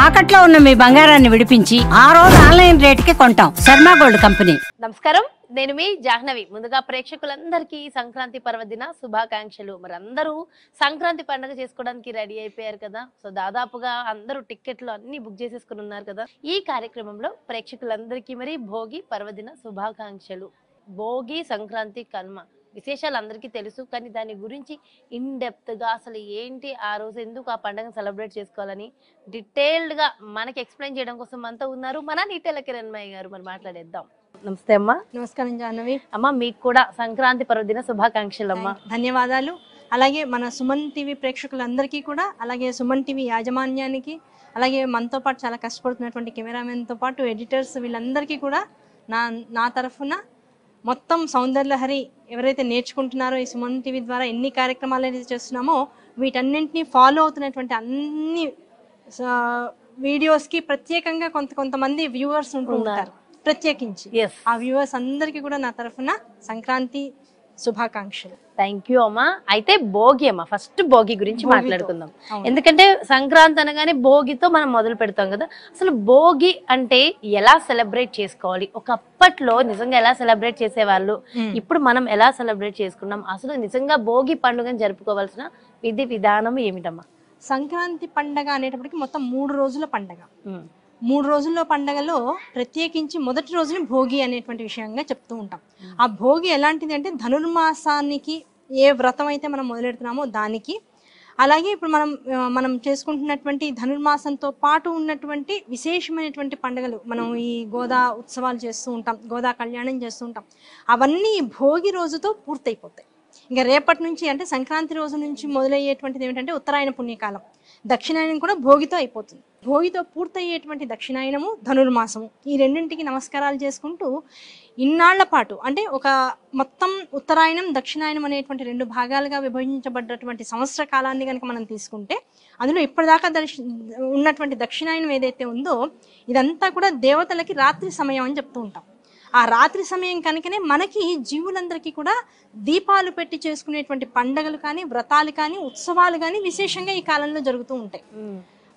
తాకట్లో ఉన్న మీ బంగారాన్ని విడిపించి ఆ రోజు ఆన్లైన్ రేటుకి కొంటాం. Sharma gold company. నమస్కారం, నేను మీ జాహ్నవి. ముందుగా ప్రేక్షకులందరికీ సంక్రాంతి పర్వదిన శుభాకాంక్షలు. మరి అందరూ సంక్రాంతి పండుగ చేసుకోవడానికి రెడీ అయిపోయారు కదా. సో దాదాపుగా అందరూ టికెట్లు అన్ని బుక్ చేసేసుకుని ఉన్నారు కదా. ఈ కార్యక్రమంలో ప్రేక్షకులందరికీ మరి భోగి పర్వదిన శుభాకాంక్షలు. భోగి, సంక్రాంతి, కనుమ విశేషాలు అందరికీ తెలుసు, కానీ దాని గురించి ఇన్ డెప్త్ గా అసలు ఏంటి, ఆ రోజు ఎందుకు ఆ పండుగను సెలబ్రేట్ చేసుకోవాలని డీటెయిల్డ్ గా మనకి ఎక్స్ప్లెయిన్ చేయడం కోసం అంతా ఉన్నారు మన నీటెల కిరణ్మయ్య గారు. మరి మాట్లాడేద్దాం. నమస్తే అమ్మా. నమస్కారం జాహ్నవి. అమ్మ, మీకు కూడా సంక్రాంతి పర్వదిన శుభాకాంక్షలు అమ్మా. ధన్యవాదాలు. అలాగే మన సుమన్ టీవీ ప్రేక్షకులందరికీ కూడా, అలాగే సుమన్ టీవీ యాజమాన్యానికి, అలాగే మనతో పాటు చాలా కష్టపడుతున్నటువంటి కెమెరామెన్తో పాటు ఎడిటర్స్, వీళ్ళందరికీ కూడా నా తరఫున మొత్తం సౌందర్యలహరి ఎవరైతే నేర్చుకుంటున్నారో ఈ సుమన్ టీవీ ద్వారా ఎన్ని కార్యక్రమాలు అయితే చేస్తున్నామో వీటన్నింటినీ ఫాలో అవుతున్నటువంటి అన్ని వీడియోస్కి ప్రత్యేకంగా కొంతమంది వ్యూవర్స్ ఉంటుంటారు. ప్రత్యేకించి ఆ వ్యూవర్స్ అందరికీ కూడా నా తరఫున సంక్రాంతి శుభాకాంక్షలు. థ్యాంక్ యూ అమ్మా. అయితే భోగి అమ్మ, ఫస్ట్ భోగి గురించి మాట్లాడుకుందాం. ఎందుకంటే సంక్రాంతి అనగానే భోగితో మనం మొదలు పెడతాం కదా. అసలు భోగి అంటే ఎలా సెలబ్రేట్ చేసుకోవాలి, ఒకప్పట్లో నిజంగా ఎలా సెలబ్రేట్ చేసేవాళ్ళు, ఇప్పుడు మనం ఎలా సెలబ్రేట్ చేసుకున్నాం, అసలు నిజంగా భోగి పండుగను జరుపుకోవాల్సిన విధి విధానం ఏమిటమ్మా? సంక్రాంతి పండగ అనేటప్పటికి మొత్తం 3 రోజుల పండగ. 3 రోజుల్లో పండగలో ప్రత్యేకించి మొదటి రోజుని భోగి అనేటువంటి విషయంగా చెప్తూ ఉంటాం. ఆ భోగి ఎలాంటిది అంటే ధనుర్మాసానికి ఏ వ్రతం అయితే మనం మొదలెడుతున్నామో దానికి, అలాగే ఇప్పుడు మనం చేసుకుంటున్నటువంటి ధనుర్మాసంతో పాటు ఉన్నటువంటి విశేషమైనటువంటి పండుగలు, మనం ఈ గోదా ఉత్సవాలు చేస్తూ ఉంటాం, గోదా కళ్యాణం చేస్తూ ఉంటాం, అవన్నీ భోగి రోజుతో పూర్తయిపోతాయి. ఇంకా రేపటి నుంచి అంటే సంక్రాంతి రోజు నుంచి మొదలయ్యేటువంటిది ఏమిటంటే ఉత్తరాయణ పుణ్యకాలం, దక్షిణాయనం కూడా భోగితో అయిపోతుంది. భోగితో పూర్తయ్యేటువంటి దక్షిణాయనము, ధనుర్మాసము, ఈ రెండింటికి నమస్కారాలు చేసుకుంటూ ఇన్నాళ్ల పాటు అంటే ఒక మొత్తం ఉత్తరాయణం, దక్షిణాయనం అనేటువంటి 2 భాగాలుగా విభజించబడ్డటువంటి సంవత్సర కాలాన్ని కనుక మనం తీసుకుంటే అందులో ఇప్పటిదాకా ఉన్నటువంటి దక్షిణాయనం ఏదైతే ఉందో ఇదంతా కూడా దేవతలకి రాత్రి సమయం అని చెప్తూ ఉంటాం. ఆ రాత్రి సమయం కనుకనే మనకి జీవులందరికీ కూడా దీపాలు పెట్టి చేసుకునేటువంటి పండగలు కానీ, వ్రతాలు కానీ, ఉత్సవాలు కానీ విశేషంగా ఈ కాలంలో జరుగుతూ ఉంటాయి.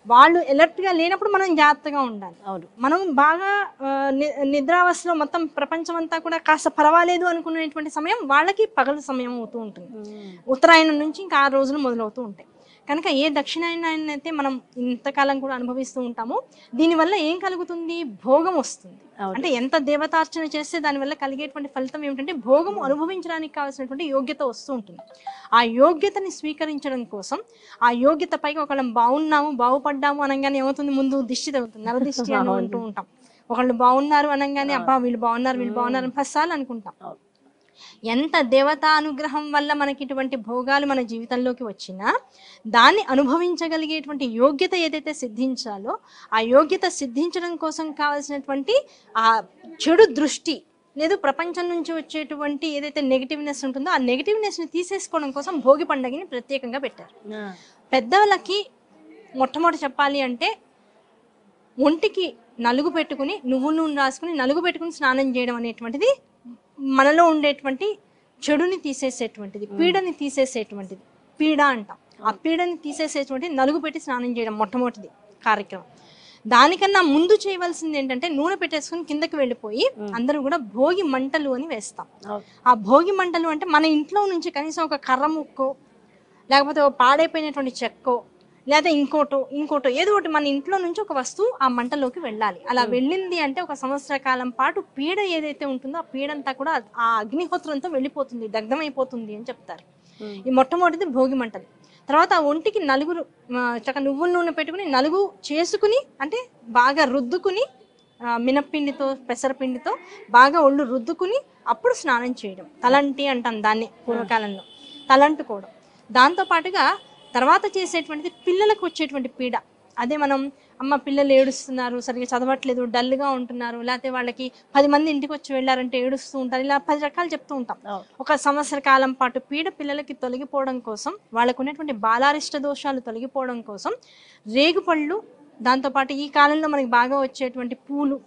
వాళ్ళు అలర్ట్ గా లేనప్పుడు మనం జాగ్రత్తగా ఉండాలి. మనం బాగా నిద్రావస్థలో మొత్తం ప్రపంచం అంతా కూడా కాస్త పర్వాలేదు అనుకునేటువంటి సమయం వాళ్ళకి పగలు సమయం అవుతూ ఉంటుంది. ఉత్తరాయణం నుంచి ఇంకా 6 రోజులు మొదలవుతూ ఉంటాయి. కనుక ఏ దక్షిణాయనాన్ని అయితే మనం ఇంతకాలం కూడా అనుభవిస్తూ ఉంటామో దీనివల్ల ఏం కలుగుతుంది? భోగం వస్తుంది. అంటే ఎంత దేవతార్చన చేస్తే దానివల్ల కలిగేటువంటి ఫలితం ఏమిటంటే భోగం అనుభవించడానికి కావాల్సినటువంటి యోగ్యత వస్తూ ఉంటుంది. ఆ యోగ్యతని స్వీకరించడం కోసం, ఆ యోగ్యత పైగా ఒకళ్ళం బాగున్నాము, బాగుపడ్డాము అనగానే ఏమవుతుంది? ముందు దిష్టి తగ్గుతుంది, నరదిష్టి అని అంటూ ఉంటాం. ఒకళ్ళు బాగున్నారు అనగానే అబ్బా వీళ్ళు బాగున్నారు, వీళ్ళు బాగున్నారు అని 10 సార్లు అనుకుంటాం. ఎంత దేవతా అనుగ్రహం వల్ల మనకి ఇటువంటి భోగాలు మన జీవితంలోకి వచ్చినా దాన్ని అనుభవించగలిగేటువంటి యోగ్యత ఏదైతే సిద్ధించాలో ఆ యోగ్యత సిద్ధించడం కోసం కావాల్సినటువంటి ఆ చెడు దృష్టి లేదు ప్రపంచం నుంచి వచ్చేటువంటి ఏదైతే నెగిటివ్నెస్ ఉంటుందో ఆ నెగిటివ్నెస్ని తీసేసుకోవడం కోసం భోగి పండుగని ప్రత్యేకంగా పెట్టారు. పెద్దవాళ్ళకి మొట్టమొదటి చెప్పాలి అంటే ఒంటికి నలుగు పెట్టుకుని, నువ్వుల నూనె రాసుకుని నలుగు పెట్టుకుని స్నానం చేయడం అనేటువంటిది మనలో ఉండేటువంటి చెడుని తీసేసేటువంటిది, పీడని తీసేసేటువంటిది. పీడ అంటాం. ఆ పీడని తీసేసేటువంటి నలుగు పెట్టి స్నానం చేయడం మొట్టమొదటిది కార్యక్రమం. దానికన్నా ముందు చేయవలసింది ఏంటంటే నూనె పెట్టేసుకుని కిందకి వెళ్ళిపోయి అందరూ కూడా భోగి మంటలు అని వేస్తాం. ఆ భోగి మంటలు అంటే మన ఇంట్లో నుంచి కనీసం ఒక కర్ర ముక్కో లేకపోతే పాడైపోయినటువంటి చెక్కో లేదా ఇంకోటో ఏదో ఒకటి మన ఇంట్లో నుంచి ఒక వస్తువు ఆ మంటలోకి వెళ్ళాలి. అలా వెళ్ళింది అంటే ఒక సంవత్సర కాలం పాటు పీడ ఏదైతే ఉంటుందో ఆ పీడంతా కూడా ఆ అగ్నిహోత్రంతో వెళ్ళిపోతుంది, దగ్ధమైపోతుంది అని చెప్తారు. ఈ మొట్టమొదటిది భోగి మంటలు. తర్వాత ఆ ఒంటికి నలుగురు చక్క నువ్వుల నూనె పెట్టుకుని నలుగు చేసుకుని అంటే బాగా రుద్దుకుని మినప్పిండితో పెసరపిండితో బాగా ఒళ్ళు రుద్దుకుని అప్పుడు స్నానం చేయడం. తలంటి అంటాం దాన్ని పూర్వకాలంలో, తలంటుకోవడం. దాంతోపాటుగా తర్వాత చేసేటువంటిది పిల్లలకు వచ్చేటువంటి పీడ. అదే మనం అమ్మ పిల్లలు ఏడుస్తున్నారు, సరిగ్గా చదవట్లేదు, డల్గా ఉంటున్నారు, లేకపోతే వాళ్ళకి 10 మంది ఇంటికి వచ్చి వెళ్ళారంటే ఏడుస్తూ ఉంటారు, ఇలా 10 రకాలు చెప్తూ ఉంటాం. ఒక సంవత్సర కాలం పాటు పీడ పిల్లలకి తొలగిపోవడం కోసం, వాళ్ళకు ఉన్నటువంటి బాలారిష్ట దోషాలు తొలగిపోవడం కోసం రేగుపళ్ళు, దాంతోపాటు ఈ కాలంలో మనకి బాగా వచ్చేటువంటి పూలు,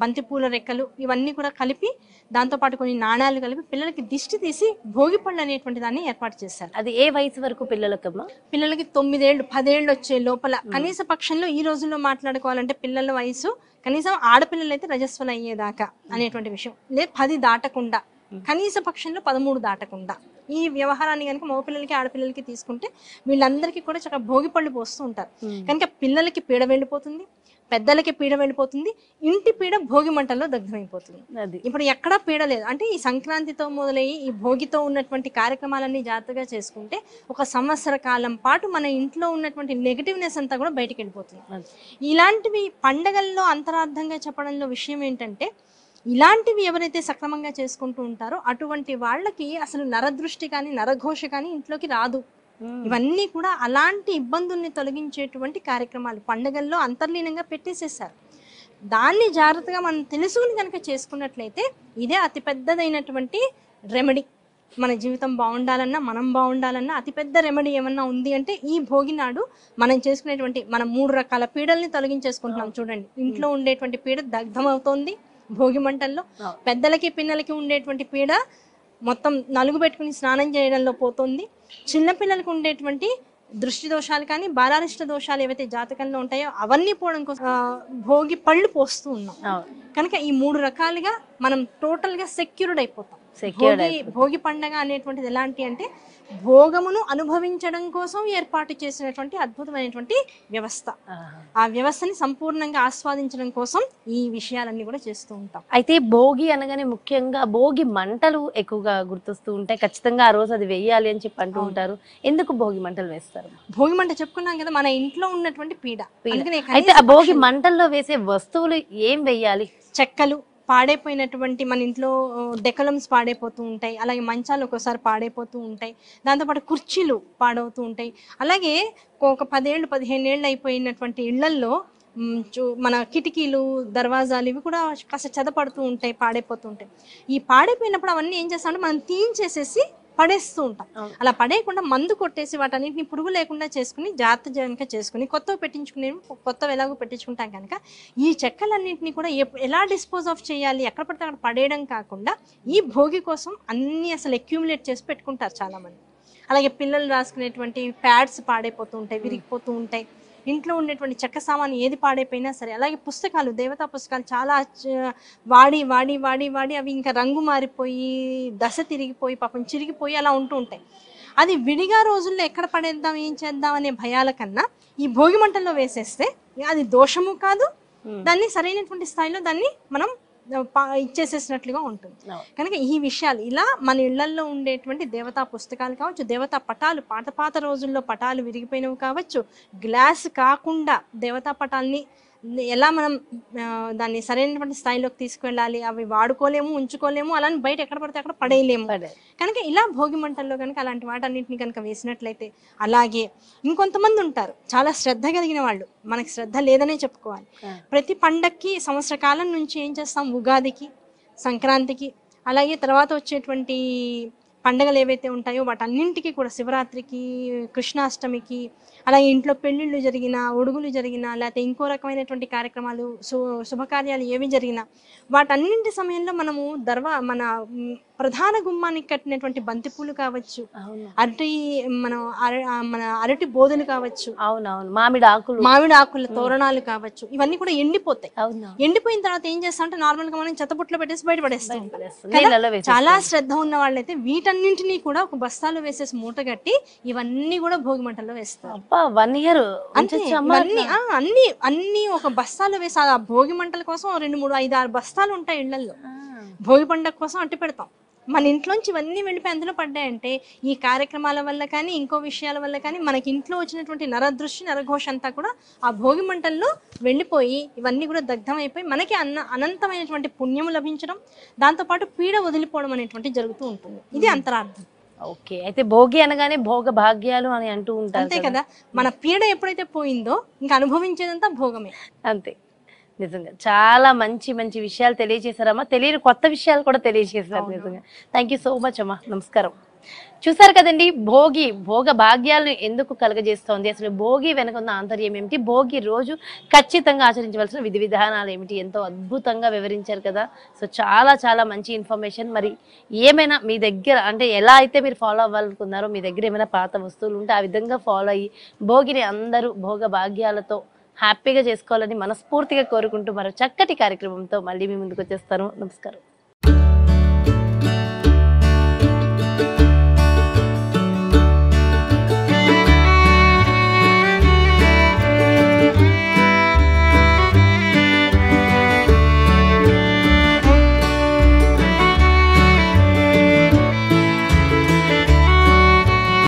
బంతిపూల రెక్కలు ఇవన్నీ కూడా కలిపి దాంతోపాటు కొన్ని నాణాలు కలిపి పిల్లలకి దిష్టి తీసి భోగి పళ్ళు అనేటువంటి దాన్ని ఏర్పాటు చేశారు. అది ఏ వయసు వరకు పిల్లలకమ్మా? పిల్లలకి 9 ఏళ్ళు 10 ఏళ్ళు వచ్చే లోపల కనీస పక్షంలో ఈ రోజుల్లో మాట్లాడుకోవాలంటే పిల్లల వయసు కనీసం ఆడపిల్లలు అయితే రజస్వలు అయ్యేదాకా అనేటువంటి విషయం, లేదు 10 దాటకుండా, కనీస పక్షంలో 13 దాటకుండా ఈ వ్యవహారాన్ని కనుక మగపిల్లలకి ఆడపిల్లలకి తీసుకుంటే వీళ్ళందరికీ కూడా చక్కగా భోగి పళ్ళు పోస్తూ ఉంటారు. కనుక పిల్లలకి పీడ వెళ్ళిపోతుంది, పెద్దలకి పీడ వెళ్ళిపోతుంది, ఇంటి పీడ భోగి మంటల్లో దగ్ధమైపోతుంది. ఇప్పుడు ఎక్కడా పీడ లేదు. అంటే ఈ సంక్రాంతితో మొదలయ్యి ఈ భోగితో ఉన్నటువంటి కార్యక్రమాలన్నీ జాగ్రత్తగా చేసుకుంటే 1 సంవత్సర కాలం పాటు మన ఇంట్లో ఉన్నటువంటి నెగటివ్నెస్ అంతా కూడా బయటికి వెళ్ళిపోతుంది. ఇలాంటివి పండగల్లో అంతరార్థంగా చెప్పడంలో విషయం ఏంటంటే ఇలాంటివి ఎవరైతే సక్రమంగా చేసుకుంటూ ఉంటారో అటువంటి వాళ్ళకి అసలు నరదృష్టి కానీ నరఘోష కానీ ఇంట్లోకి రాదు. ఇవన్నీ కూడా అలాంటి ఇబ్బందుల్ని తొలగించేటువంటి కార్యక్రమాలు పండుగల్లో అంతర్లీనంగా పెట్టేసేసారు. దాన్ని జాగ్రత్తగా మనం తెలుసుకుని కనుక చేసుకున్నట్లయితే ఇదే అతిపెద్దదైనటువంటి రెమెడీ. మన జీవితం బాగుండాలన్నా మనం బాగుండాలన్నా అతిపెద్ద రెమెడీ ఏమన్నా ఉంది అంటే ఈ భోగి నాడు మనం చేసుకునేటువంటి మనం 3 రకాల పీడల్ని తొలగించేసుకుంటున్నాం. చూడండి, ఇంట్లో ఉండేటువంటి పీడ దగ్ధమవుతోంది భోగి మంటల్లో, పెద్దలకి పిల్లలకి ఉండేటువంటి పీడ మొత్తం నలుగు పెట్టుకుని స్నానం చేయడంలో పోతుంది, చిన్నపిల్లలకు ఉండేటువంటి దృష్టి దోషాలు కానీ బాలారిష్ట దోషాలు ఏవైతే జాతకంలో ఉంటాయో అవన్నీ పోవడం కోసం భోగి పళ్ళు పోస్తూ ఉన్నాం. కనుక ఈ 3 రకాలుగా మనం టోటల్ గా సెక్యూర్డ్ అయిపోతాం. భోగి పండగ అనేటువంటిది ఎలాంటి అంటే భోగమును అనుభవించడం కోసం ఏర్పాటు చేసినటువంటి అద్భుతమైనటువంటి వ్యవస్థ. ఆ వ్యవస్థని సంపూర్ణంగా ఆస్వాదించడం కోసం ఈ విషయాలన్నీ కూడా చేస్తూ ఉంటాం. అయితే భోగి అనగానే ముఖ్యంగా భోగి మంటలు ఎక్కువగా గుర్తొస్తూ ఉంటాయి. ఖచ్చితంగా ఆ రోజు అది వేయాలి అని చెప్పి అంటూ ఉంటారు. ఎందుకు భోగి మంటలు వేస్తారు? భోగి మంట చెప్పుకున్నాం కదా, మన ఇంట్లో ఉన్నటువంటి పీడ. అయితే ఆ భోగి మంటల్లో వేసే వస్తువులు ఏం వేయాలి? చెక్కలు, పాడైపోయినటువంటి మన ఇంట్లో డెకలమ్స్ పాడైపోతూ ఉంటాయి, అలాగే మంచాలు ఒక్కోసారి పాడైపోతూ ఉంటాయి, దాంతోపాటు కుర్చీలు పాడవుతూ ఉంటాయి. అలాగే ఒక 10 ఏళ్ళు 15 ఏళ్ళు అయిపోయినటువంటి ఇళ్లల్లో మన కిటికీలు దర్వాజాలు ఇవి కూడా కాస్త చెదపడుతూ ఉంటాయి, పాడైపోతూ ఉంటాయి. ఈ పాడైపోయినప్పుడు అవన్నీ ఏం చేస్తామంటే మనం తీయించేసేసి పడేస్తూ ఉంటాం. అలా పడేయకుండా మందు కొట్టేసి వాటన్నిటిని పురుగు లేకుండా చేసుకుని జాగ్రత్త కనుక చేసుకుని కొత్తవి పెట్టించుకునే కొత్తవి ఎలాగో పెట్టించుకుంటాం కనుక ఈ చెక్కలన్నింటినీ కూడా ఎలా డిస్పోజ్ ఆఫ్ చేయాలి, ఎక్కడ పడితే అక్కడ పడేయడం కాకుండా ఈ భోగి కోసం అన్ని అసలు అక్యూములేట్ చేసి పెట్టుకుంటారు చాలామంది. అలాగే పిల్లలు రాసుకునేటువంటి ప్యాడ్స్ పాడైపోతూ ఉంటాయి, విరిగిపోతూ ఉంటాయి. ఇంట్లో ఉండేటువంటి చెక్క సామాను ఏది పాడైపోయినా సరే, అలాగే పుస్తకాలు, దేవతా పుస్తకాలు చాలా వాడి వాడి వాడి వాడి అవి ఇంకా రంగు మారిపోయి దశ తిరిగిపోయి పాపం చిరిగిపోయి అలా ఉంటూ ఉంటాయి. అది విడిగా రోజుల్లో ఎక్కడ పడేద్దాం ఏం చేద్దాం అనే భయాల కన్నా ఈ భోగి మంటల్లో వేసేస్తే అది దోషము కాదు, దాన్ని సరైనటువంటి స్థాయిలో దాన్ని మనం ఇచ్చేసేసినట్లుగా ఉంటుంది. కనుక ఈ విషయాలు ఇలా మన ఇళ్లలో ఉండేటువంటి దేవతా పుస్తకాలు కావచ్చు, దేవతా పటాలు, పాత రోజుల్లో పటాలు విరిగిపోయినవి కావచ్చు, గ్లాస్ కాకుండా దేవతా పటాలని ఎలా మనం దాన్ని సరైనటువంటి స్థాయిలోకి తీసుకువెళ్ళాలి, అవి వాడుకోలేము, ఉంచుకోలేము, అలానే బయట ఎక్కడ పడితే అక్కడ పడేయలేము. కనుక ఇలా భోగి మంటల్లో కనుక అలాంటి వాటన్నింటినీ కనుక వేసినట్లయితే, అలాగే ఇంకొంతమంది ఉంటారు చాలా శ్రద్ధ కలిగిన వాళ్ళు, మనకి శ్రద్ధ లేదనే చెప్పుకోవాలి. ప్రతి పండక్కి సంవత్సర కాలం నుంచి ఏం చేస్తాం, ఉగాదికి, సంక్రాంతికి, అలాగే తర్వాత వచ్చేటువంటి పండగలు ఏవైతే ఉంటాయో వాటన్నింటికి కూడా, శివరాత్రికి, కృష్ణాష్టమికి, అలాగే ఇంట్లో పెళ్ళిళ్ళు జరిగినా, ఒడుగులు జరిగినా, లేకపోతే ఇంకో రకమైనటువంటి కార్యక్రమాలు శుభకార్యాలు ఏవి జరిగినా వాటన్నింటి సమయంలో మనము మన ప్రధాన గుమ్మానికి కట్టినటువంటి బంతిపూలు కావచ్చు, మన అరటి బోధలు కావచ్చు, మామిడి ఆకుల తోరణాలు కావచ్చు, ఇవన్నీ కూడా ఎండిపోతాయి. ఎండిపోయిన తర్వాత ఏం చేస్తామంటే నార్మల్ గా మనం చెత్తపుట్లో పెట్టేసి బయట పడేస్తాం. చాలా శ్రద్ధ ఉన్న వాళ్ళైతే వీటన్నింటినీ కూడా ఒక బస్తాలో వేసేసి మూట కట్టి ఇవన్నీ కూడా భోగి మంటల్లో వేస్తారు. అన్ని ఒక బస్తాలో వేసి ఆ భోగి మంటల కోసం 2, 3, 5, 6 బస్తాలు ఉంటాయి ఇళ్లలో. భోగి పండుగ కోసం అట్టి పెడతాం. మన ఇంట్లోంచి ఇవన్నీ వెళ్ళిపోయి అందులో పడ్డాయంటే ఈ కార్యక్రమాల వల్ల కానీ ఇంకో విషయాల వల్ల కానీ మనకి ఇంట్లో వచ్చినటువంటి నరదృష్టి నరఘోష అంతా కూడా ఆ భోగి మంటల్లో వెళ్ళిపోయి ఇవన్నీ కూడా దగ్ధం అయిపోయి మనకి అనంతమైనటువంటి పుణ్యము లభించడం, దాంతోపాటు పీడ వదిలిపోవడం అనేటువంటి జరుగుతూ ఉంటుంది. ఇది అంతరార్థం. ఓకే, అయితే భోగి అనగానే భోగ భాగ్యాలు అని అంటూ ఉంటారు, అంతే కదా. మన పీడ ఎప్పుడైతే పోయిందో ఇంకా అనుభవించేదంతా భోగమే. అంతే. నిజంగా చాలా మంచి మంచి విషయాలు తెలియజేశారమ్మా. తెలియని కొత్త విషయాలు కూడా తెలియజేశారు. నిజంగా థ్యాంక్ యూ సో మచ్ అమ్మా. నమస్కారం. చూసారు కదండి, భోగ భాగ్యాలను ఎందుకు కలగజేస్తోంది, అసలు భోగి వెనక ఉన్న ఆంతర్యం ఏమిటి, భోగి రోజు ఖచ్చితంగా ఆచరించవలసిన విధి విధానాలు ఏమిటి, ఎంతో అద్భుతంగా వివరించారు కదా. సో చాలా చాలా మంచి ఇన్ఫర్మేషన్. మరి ఏమైనా మీ దగ్గర అంటే ఎలా అయితే మీరు ఫాలో అవ్వాలనుకున్నారో, మీ దగ్గర ఏమైనా పాత వస్తువులు ఉంటే ఆ విధంగా ఫాలో అయ్యి భోగిని అందరూ భోగ భాగ్యాలతో హ్యాపీగా చేసుకోవాలని మనస్ఫూర్తిగా కోరుకుంటూ మరో చక్కటి కార్యక్రమంతో మళ్ళీ మీ ముందుకు వచ్చేస్తాను. నమస్కారం.